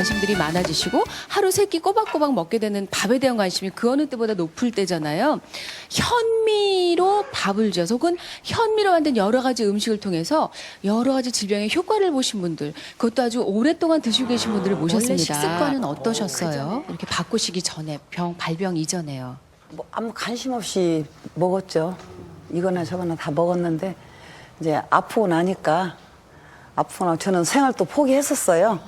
관심들이 많아지시고 하루 세 끼 꼬박꼬박 먹게 되는 밥에 대한 관심이 그 어느 때보다 높을 때잖아요. 현미로 밥을 지어서 혹은 현미로 만든 여러 가지 음식을 통해서 여러 가지 질병의 효과를 보신 분들, 그것도 아주 오랫동안 드시고 계신 분들을 모셨습니다. 원래 식습관은 어떠셨어요? 이렇게 바꾸시기 전에, 발병 이전에요. 뭐 아무 관심 없이 먹었죠. 이거나 저거나 다 먹었는데 이제 아프고 나니까 저는 생활도 포기했었어요.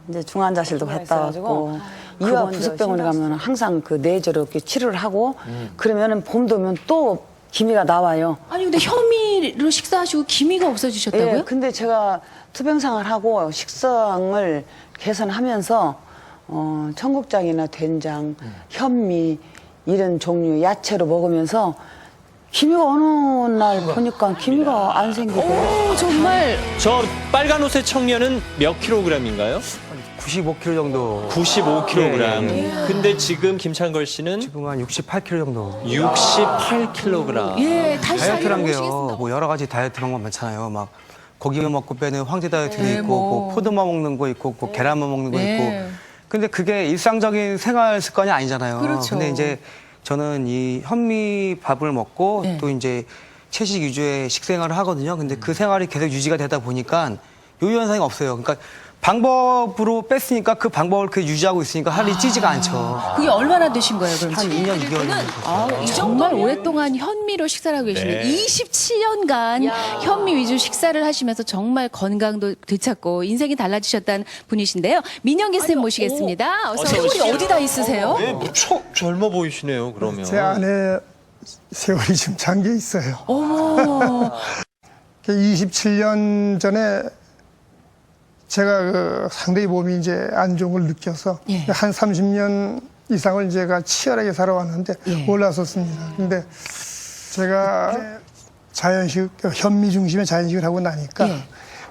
이제 중환자실도 갔다 왔고 이화 부속병원에 가면 항상 그 뇌저로 이렇게 치료를 하고 그러면은 봄 되면 또 기미가 나와요. 아니 근데 현미로 식사하시고 기미가 없어지셨다고요? 예, 근데 제가 투병 생활하고 식성을 개선하면서 청국장이나 된장, 현미 이런 종류 야채로 먹으면서 기미가 어느 날 보니까 기미가 안 생기고. 오, 정말. 저 빨간 옷의 청년은 몇 킬로그램인가요? 95kg 정도. 95kg. 예, 근데 지금 김창걸 씨는 지금 한 68kg 정도. 68kg. 예, 다시 다이어트란 게요. 모시겠습니다. 뭐 여러 가지 다이어트 방법 많잖아요. 막 고기만 먹고 빼는 황제 다이어트도 네, 있고, 뭐. 뭐 포도만 먹는 거 있고, 뭐 계란만 먹는 거 네. 있고. 근데 그게 일상적인 생활 습관이 아니잖아요. 그렇죠. 근데 이제 저는 이 현미 밥을 먹고 네. 또 이제 채식 위주의 식생활을 하거든요. 근데 그 생활이 계속 유지가 되다 보니까 요 현상이 없어요. 그러니까 방법으로 뺐으니까 그 방법을 그 유지하고 있으니까 살이 찌지가 않죠. 그게 얼마나 되신 거예요, 그럼? 한 2년, 2개월 정도 됐어요. 정말 오랫동안 현미로 식사를 하고 계시네요. 네. 27년간 현미 위주 식사를 하시면서 정말 건강도 되찾고 인생이 달라지셨다는 분이신데요. 민영기 쌤 모시겠습니다. 어서 어서 우리 오십시오. 어디다 있으세요? 네, 무척 젊어 보이시네요, 그러면. 제 안에 세월이 좀 잠겨 있어요. 어머. 27년 전에 제가 상당히 몸이 이제 안 좋은 걸 느껴서 예. 한 30년 이상을 제가 치열하게 살아왔는데 예. 올라섰습니다. 근데 제가 자연식, 현미 중심의 자연식을 하고 나니까 예.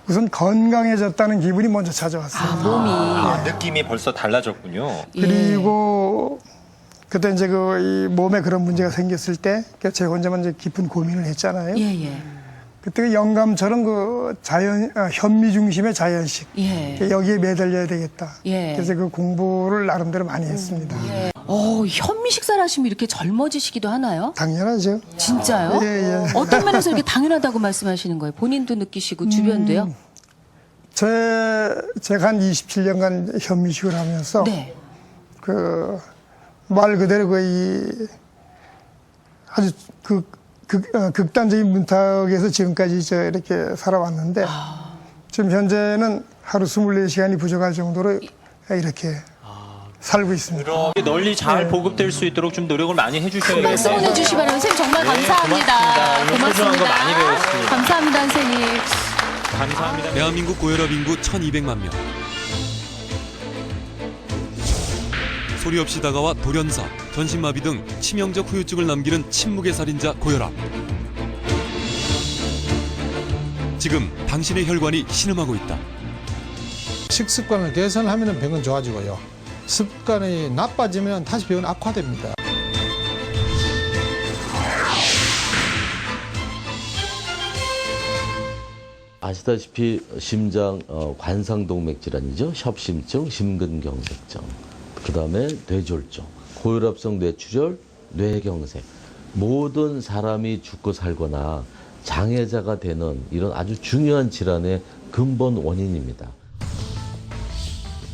우선 건강해졌다는 기분이 먼저 찾아왔어요. 몸이. 느낌이 벌써 달라졌군요. 그리고 그때 이제 이 몸에 그런 문제가 생겼을 때 제가 혼자만 이제 깊은 고민을 했잖아요. 예, 예. 그때 영감처럼 현미 중심의 자연식. 예. 여기에 매달려야 되겠다. 예. 그래서 그 공부를 나름대로 많이 했습니다. 현미 식사를 하시면 이렇게 젊어지시기도 하나요? 당연하죠. 진짜요? 예, 예. 어떤 면에서 이렇게 당연하다고 말씀하시는 거예요? 본인도 느끼시고 주변도요? 제가 한 27년간 현미식을 하면서 네. 말 그대로 아주 극단적인 문턱에서 지금까지 이렇게 살아왔는데 지금 현재는 하루 24시간이 부족할 정도로 이렇게 살고 있습니다. 이렇게 널리 잘 보급될 수 있도록 좀 노력을 많이 큰 박수 해주셔야겠어요. 보내주시기 바랍니다. 선생님 정말 네, 감사합니다. 고맙습니다. 오늘 소중한 거 많이 배웠습니다. 감사합니다, 선생님. 감사합니다. 대한민국 고혈압 인구 1200만 명. 소리 없이 다가와 돌연사, 전신마비 등 치명적 후유증을 남기는 침묵의 살인자 고혈압. 지금 당신의 혈관이 신음하고 있다. 식습관을 개선하면 병은 좋아지고요. 습관이 나빠지면 다시 병은 악화됩니다. 아시다시피 심장 관상동맥 질환이죠. 협심증, 심근경색증, 그다음에 뇌졸중, 고혈압성 뇌출혈, 뇌경색. 모든 사람이 죽고 살거나 장애자가 되는 이런 아주 중요한 질환의 근본 원인입니다.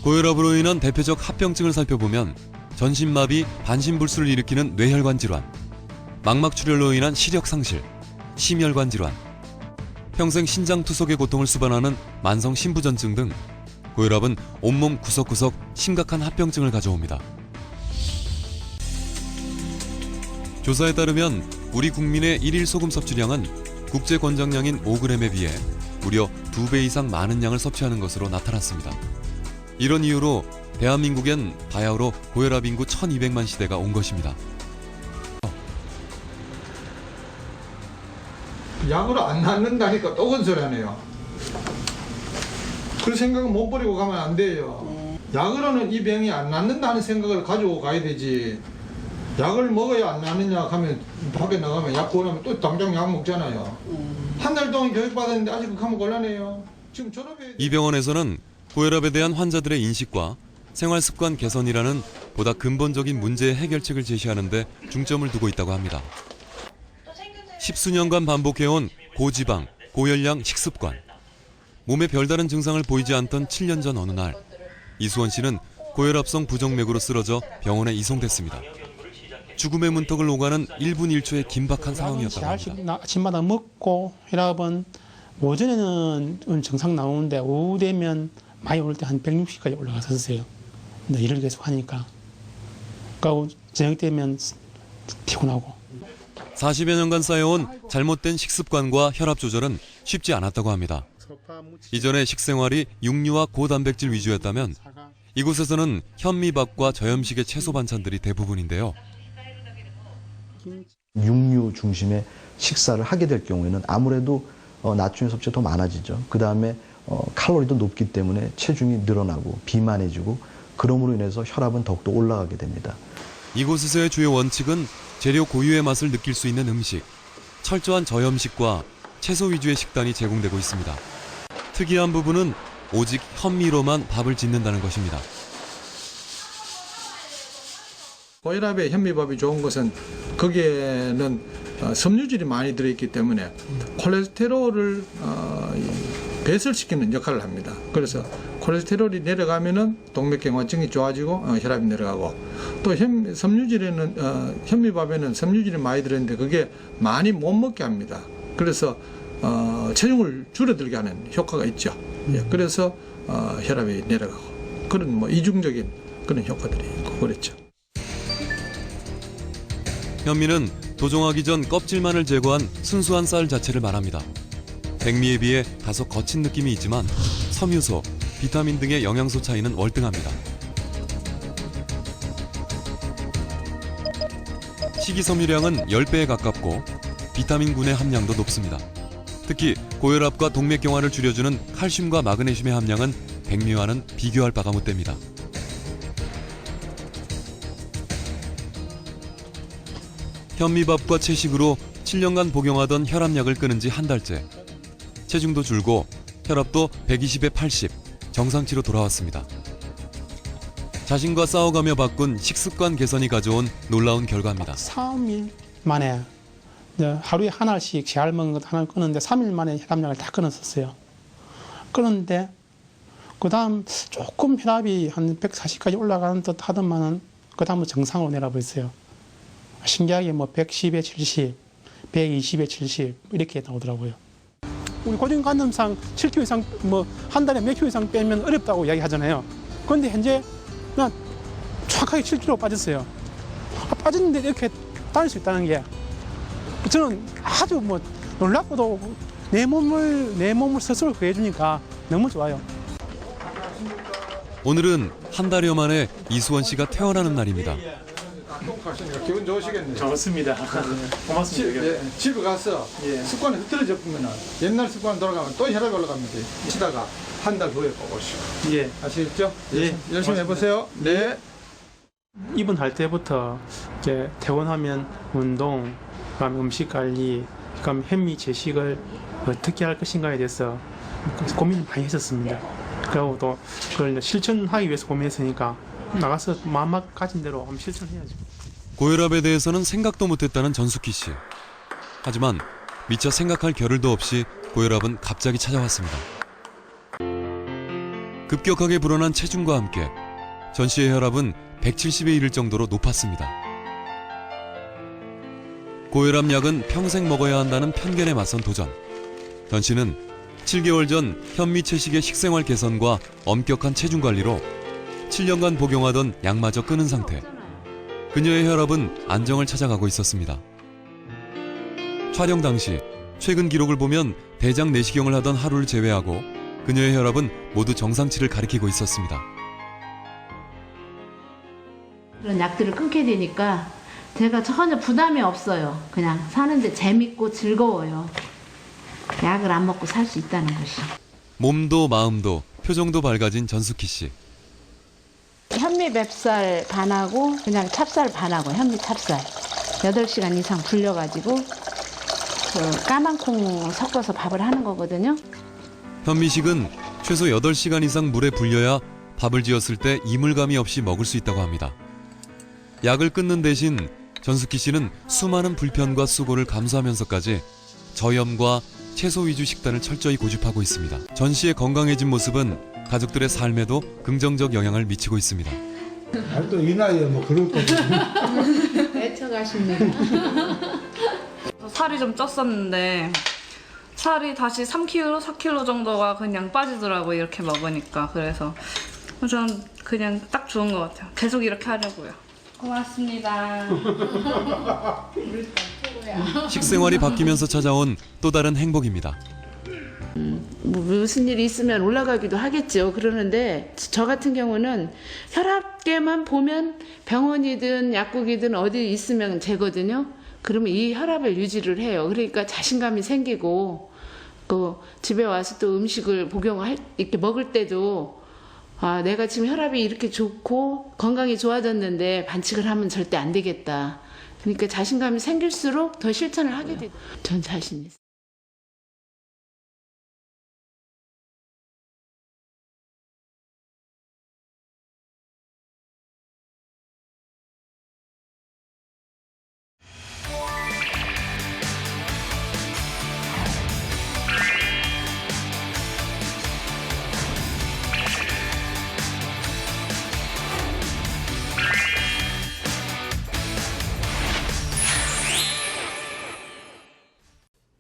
고혈압으로 인한 대표적 합병증을 살펴보면 전신마비, 반신불수를 일으키는 뇌혈관 질환, 망막출혈로 인한 시력 상실, 심혈관 질환, 평생 신장투석의 고통을 수반하는 만성 심부전증 등 고혈압은 온몸 구석구석 심각한 합병증을 가져옵니다. 조사에 따르면 우리 국민의 일일 소금 섭취량은 국제 권장량인 5g에 비해 무려 2배 이상 많은 양을 섭취하는 것으로 나타났습니다. 이런 이유로 대한민국엔 바야흐로 고혈압 인구 1200만 시대가 온 것입니다. 약으로 안 낫는다니까 또 건설하네요. 그 생각은 못 버리고 가면 안 돼요. 약으로는 이 병이 안 낫는다는 생각을 가지고 가야 되지. 약을 먹어야 안 낫느냐 하면 밖에 나가면 약 구하면 또 당장 약 먹잖아요. 한 달 동안 교육받았는데 아직 가면 곤란해요. 지금 졸업해. 이 병원에서는 고혈압에 대한 환자들의 인식과 생활습관 개선이라는 보다 근본적인 문제의 해결책을 제시하는 데 중점을 두고 있다고 합니다. 10수년간 반복해온 고지방, 고열량 식습관. 몸에 별다른 증상을 보이지 않던 7년 전 어느 날 이수원 씨는 고혈압성 부정맥으로 쓰러져 병원에 이송됐습니다. 죽음의 문턱을 오가는 1분 1초의 긴박한 상황이었다고 합니다. 아침마다 먹고 혈압은 오전에는 정상 나오는데 오후 되면 많이 오를 때 한 160까지 올라갔었어요. 근데 일을 계속 하니까. 그러니까 저녁 되면 피곤하고. 40여 년간 쌓여온 잘못된 식습관과 혈압 조절은 쉽지 않았다고 합니다. 이전의 식생활이 육류와 고단백질 위주였다면 이곳에서는 현미밥과 저염식의 채소 반찬들이 대부분인데요. 육류 중심의 식사를 하게 될 경우에는 아무래도 나트륨 섭취가 더 많아지죠. 그 다음에 칼로리도 높기 때문에 체중이 늘어나고 비만해지고 그럼으로 인해서 혈압은 더욱더 올라가게 됩니다. 이곳에서의 주요 원칙은 재료 고유의 맛을 느낄 수 있는 음식, 철저한 저염식과 채소 위주의 식단이 제공되고 있습니다. 특이한 부분은 오직 현미로만 밥을 짓는다는 것입니다. 고혈압에 현미밥이 좋은 것은 거기에는 섬유질이 많이 들어있기 때문에 콜레스테롤을 배설시키는 역할을 합니다. 그래서 콜레스테롤이 내려가면은 동맥경화증이 좋아지고 혈압이 내려가고 또 섬유질에는 현미밥에는 섬유질이 많이 들어있는데 그게 많이 못 먹게 합니다. 그래서 체중을 줄어들게 하는 효과가 있죠. 예, 그래서 혈압이 내려가고 그런 뭐 이중적인 그런 효과들이 있고 그렇죠. 현미는 도종하기 전 껍질만을 제거한 순수한 쌀 자체를 말합니다. 백미에 비해 다소 거친 느낌이 있지만 섬유소, 비타민 등의 영양소 차이는 월등합니다. 식이섬유량은 10배에 가깝고 비타민군의 함량도 높습니다. 특히 고혈압과 동맥경화를 줄여주는 칼슘과 마그네슘의 함량은 백미와는 비교할 바가 못 됩니다. 현미밥과 채식으로 7년간 복용하던 혈압약을 끊은 지 한 달째. 체중도 줄고 혈압도 120에 80, 정상치로 돌아왔습니다. 자신과 싸워가며 바꾼 식습관 개선이 가져온 놀라운 결과입니다. 3일 만에 하루에 한 알씩 제알 먹는 것 하나 끊었는데 3일 만에 혈압약을 다 끊었었어요. 끊었는데 그 다음 조금 혈압이 한 140까지 올라가는 듯 하더만은 그 다음은 정상으로 내려버렸어요. 신기하게 뭐 110에 70, 120에 70 이렇게 나오더라고요. 우리 고정관념상 7kg 이상 뭐 한 달에 몇 kg 이상 빼면 어렵다고 이야기하잖아요. 그런데 현재 그냥 정확하게 7kg 빠졌어요. 빠졌는데 이렇게 다닐 수 있다는 게 저는 아주 뭐 놀랍고도 내 몸을 스스로 구해주니까 너무 좋아요. 오늘은 한 달여 만에 이수원 씨가 퇴원하는 날입니다. 똑같으니까 기분 좋으시겠네요. 좋습니다. 고맙습니다. 집에 가서 습관이 흐트러져 보면 옛날 습관 돌아가면 또 혈압이 올라가면 돼. 치다가 한 달 후에 꼭 오시고. 예. 아시겠죠? 예. 열심히 해보세요. 네. 입원할 때부터 이제 퇴원하면 운동, 그다음에 음식 관리, 그다음에 현미 제식을 어떻게 할 것인가에 대해서 고민을 많이 했었습니다. 그리고 또 그걸 이제 실천하기 위해서 고민했으니까 나가서 마음 가진 대로 한번 실천해야죠. 고혈압에 대해서는 생각도 못했다는 전숙희 씨. 하지만 미처 생각할 겨를도 없이 고혈압은 갑자기 찾아왔습니다. 급격하게 불어난 체중과 함께 전 씨의 혈압은 170에 이를 정도로 높았습니다. 고혈압 약은 평생 먹어야 한다는 편견에 맞선 도전. 전 씨는 7개월 전 현미 채식의 식생활 개선과 엄격한 체중 관리로 7년간 복용하던 약마저 끊은 상태. 그녀의 혈압은 안정을 찾아가고 있었습니다. 촬영 당시 최근 기록을 보면 대장 내시경을 하던 하루를 제외하고 그녀의 혈압은 모두 정상치를 가리키고 있었습니다. 그런 약들을 끊게 되니까 제가 전혀 부담이 없어요. 그냥 사는데 재밌고 즐거워요. 약을 안 먹고 살 수 있다는 것이. 몸도 마음도 표정도 밝아진 전숙희 씨. 현미 맵쌀 반하고 그냥 찹쌀 반하고 현미 찹쌀 8시간 이상 불려가지고 그 까만 콩 섞어서 밥을 하는 거거든요. 현미식은 최소 8시간 이상 물에 불려야 밥을 지었을 때 이물감이 없이 먹을 수 있다고 합니다. 약을 끊는 대신 전숙희 씨는 수많은 불편과 수고를 감수하면서까지 저염과 채소 위주 식단을 철저히 고집하고 있습니다. 전 씨의 건강해진 모습은 가족들의 삶에도 긍정적 영향을 미치고 있습니다. 또 이 나이에 뭐 그럴 거거든요. 애처가십니다. 살이 좀 쪘었는데 살이 다시 3kg, 4kg 정도가 그냥 빠지더라고요. 이렇게 먹으니까. 그래서 저는 그냥 딱 좋은 것 같아요. 계속 이렇게 하려고요. 고맙습니다. 식생활이 바뀌면서 찾아온 또 다른 행복입니다. 뭐 무슨 일이 있으면 올라가기도 하겠죠. 그러는데 저 같은 경우는 혈압계만 보면 병원이든 약국이든 어디 있으면 재거든요. 그러면 이 혈압을 유지를 해요. 그러니까 자신감이 생기고 그 집에 와서 또 음식을 복용할 이렇게 먹을 때도 아, 내가 지금 혈압이 이렇게 좋고 건강이 좋아졌는데 반칙을 하면 절대 안 되겠다. 그러니까 자신감이 생길수록 더 실천을 하게 돼요. 전 자신 있어요.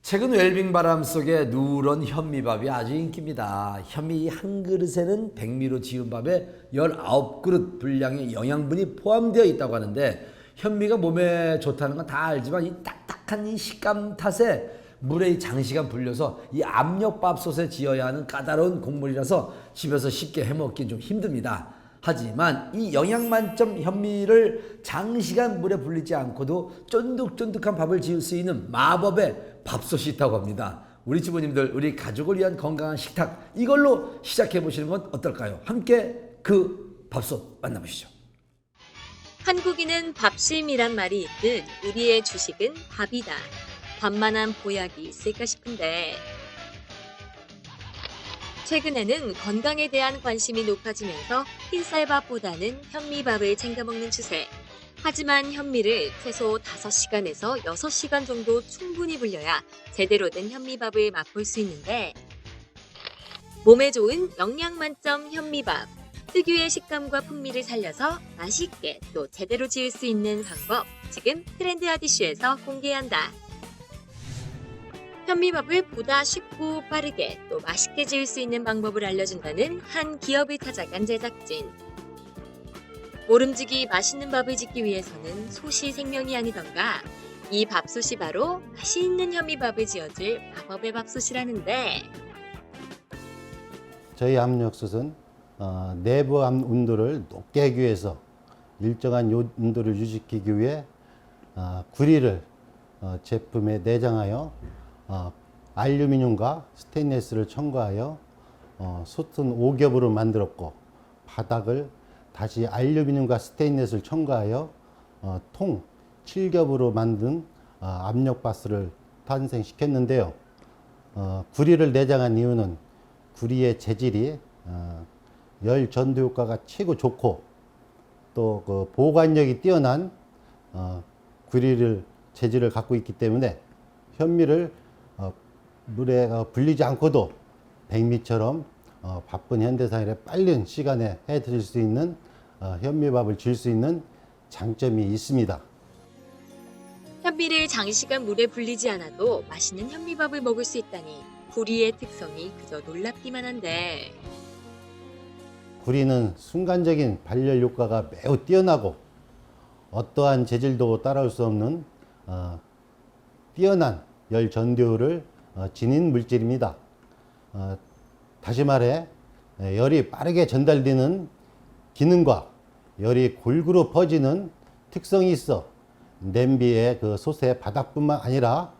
최근 웰빙 바람 속에 누런 현미밥이 아주 인기입니다. 현미 한 그릇에는 백미로 지은 밥에 19그릇 분량의 영양분이 포함되어 있다고 하는데 현미가 몸에 좋다는 건 다 알지만 이 딱딱한 이 식감 탓에 물에 장시간 불려서 이 압력밥솥에 지어야 하는 까다로운 곡물이라서 집에서 쉽게 해먹긴 좀 힘듭니다. 하지만 이 영양만점 현미를 장시간 물에 불리지 않고도 쫀득쫀득한 밥을 지을 수 있는 마법의 밥솥이 있다고 합니다. 우리 주부님들, 우리 가족을 위한 건강한 식탁, 이걸로 시작해보시는 건 어떨까요? 함께 그 밥솥 만나보시죠. 한국인은 밥심이란 말이 있듯 우리의 주식은 밥이다. 밥만한 보약이 있을까 싶은데 최근에는 건강에 대한 관심이 높아지면서 흰쌀밥보다는 현미밥을 챙겨 먹는 추세. 하지만 현미를 최소 5시간에서 6시간 정도 충분히 불려야 제대로 된 현미밥을 맛볼 수 있는데 몸에 좋은 영양 만점 현미밥. 특유의 식감과 풍미를 살려서 맛있게 또 제대로 지을 수 있는 방법. 지금 트렌드 아디쇼에서 공개한다. 현미밥을 보다 쉽고 빠르게 또 맛있게 지을 수 있는 방법을 알려준다는 한 기업을 찾아간 제작진. 모름지기 맛있는 밥을 짓기 위해서는 솥이 생명이 아니던가 이 밥솥이 바로 맛있는 현미밥을 지어줄 마법의 밥솥이라는데 저희 압력솥은 내부 온도를 높게 하기 위해서 일정한 온도를 유지시키기 위해 구리를 제품에 내장하여 알루미늄과 스테인리스를 첨가하여 솥은 5겹으로 만들었고 바닥을 다시 알루미늄과 스테인리스를 첨가하여 통 7겹으로 만든 압력밥솥을 탄생시켰는데요. 구리를 내장한 이유는 구리의 재질이 열 전도 효과가 최고 좋고 또 그 보관력이 뛰어난 구리를 재질을 갖고 있기 때문에 현미를 물에 불리지 않고도 백미처럼 바쁜 현대사회에 빠른 시간에 해드릴 수 있는 현미밥을 줄 수 있는 장점이 있습니다. 현미를 장시간 물에 불리지 않아도 맛있는 현미밥을 먹을 수 있다니 구리의 특성이 그저 놀랍기만 한데 구리는 순간적인 발열 효과가 매우 뛰어나고 어떠한 재질도 따라올 수 없는 뛰어난 열 전도율을 지닌 물질입니다. 다시 말해 열이 빠르게 전달되는 기능과 열이 골고루 퍼지는 특성이 있어 냄비의 그 솥의 바닥뿐만 아니라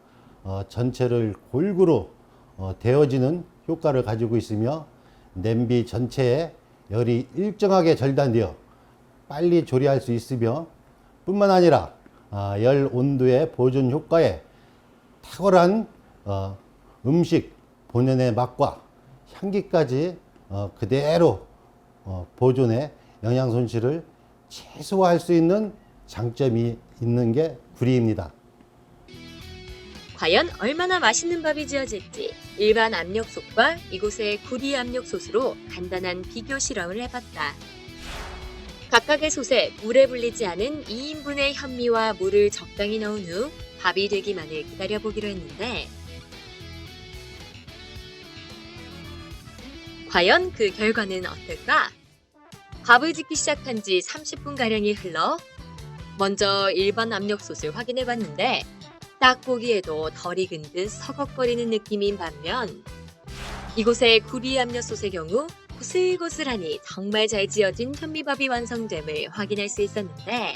전체를 골고루 데워지는 효과를 가지고 있으며 냄비 전체에 열이 일정하게 절단되어 빨리 조리할 수 있으며 뿐만 아니라 열 온도의 보존 효과에 탁월한 음식 본연의 맛과 향기까지 그대로 보존해 영양 손실을 최소화할 수 있는 장점이 있는 게 구리입니다. 과연 얼마나 맛있는 밥이 지어질지 일반 압력솥과 이곳의 구리 압력솥으로 간단한 비교 실험을 해봤다. 각각의 솥에 물에 불리지 않은 2인분의 현미와 물을 적당히 넣은 후 밥이 되기만을 기다려보기로 했는데 과연 그 결과는 어떨까? 밥을 짓기 시작한 지 30분가량이 흘러 먼저 일반 압력솥을 확인해봤는데 딱 보기에도 덜 익은 듯 서걱거리는 느낌인 반면 이곳의 구리 압력솥의 경우 고슬고슬하니 정말 잘 지어진 현미밥이 완성됨을 확인할 수 있었는데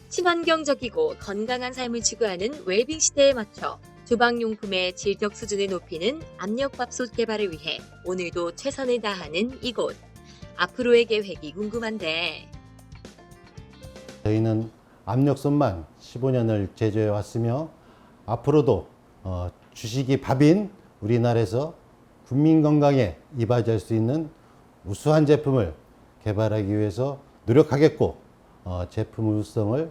친환경적이고 건강한 삶을 추구하는 웰빙 시대에 맞춰 주방용품의 질적 수준을 높이는 압력밥솥 개발을 위해 오늘도 최선을 다하는 이곳. 앞으로의 계획이 궁금한데 저희는 압력솥만 15년을 제조해 왔으며 앞으로도 주식이 밥인 우리나라에서 국민 건강에 이바지할 수 있는 우수한 제품을 개발하기 위해서 노력하겠고 제품 우수성을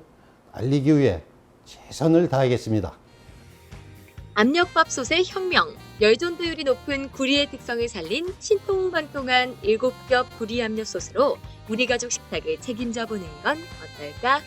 알리기 위해 최선을 다하겠습니다. 압력밥솥의 혁명, 열전도율이 높은 구리의 특성을 살린 신통방통한 7겹 구리 압력솥으로 우리 가족 식탁을 책임져 보는 건 어떨까?